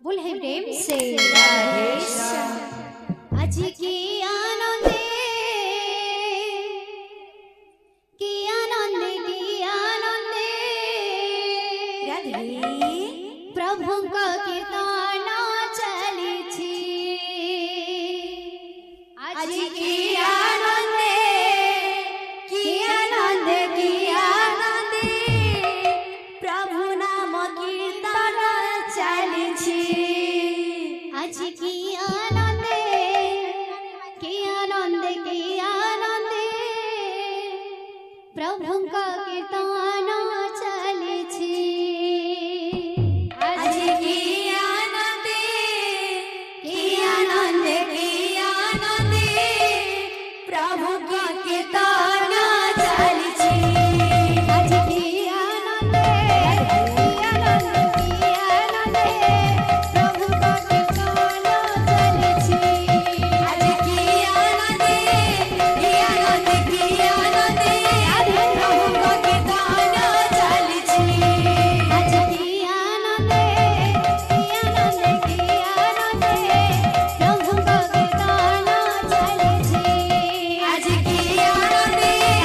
बोल है प्रेम से आज की आनंदे की आनंदे प्रभु का कीर्तन चली आज की आनंदे प्रभु नाम कीर्तन चली आज की आनंदे प्रभु का कीर्तन चली आज की आनंदे प्रभु का कीर्तन चली आज की आनंदे प्रभु का कीर्तन चली आज की आनंदे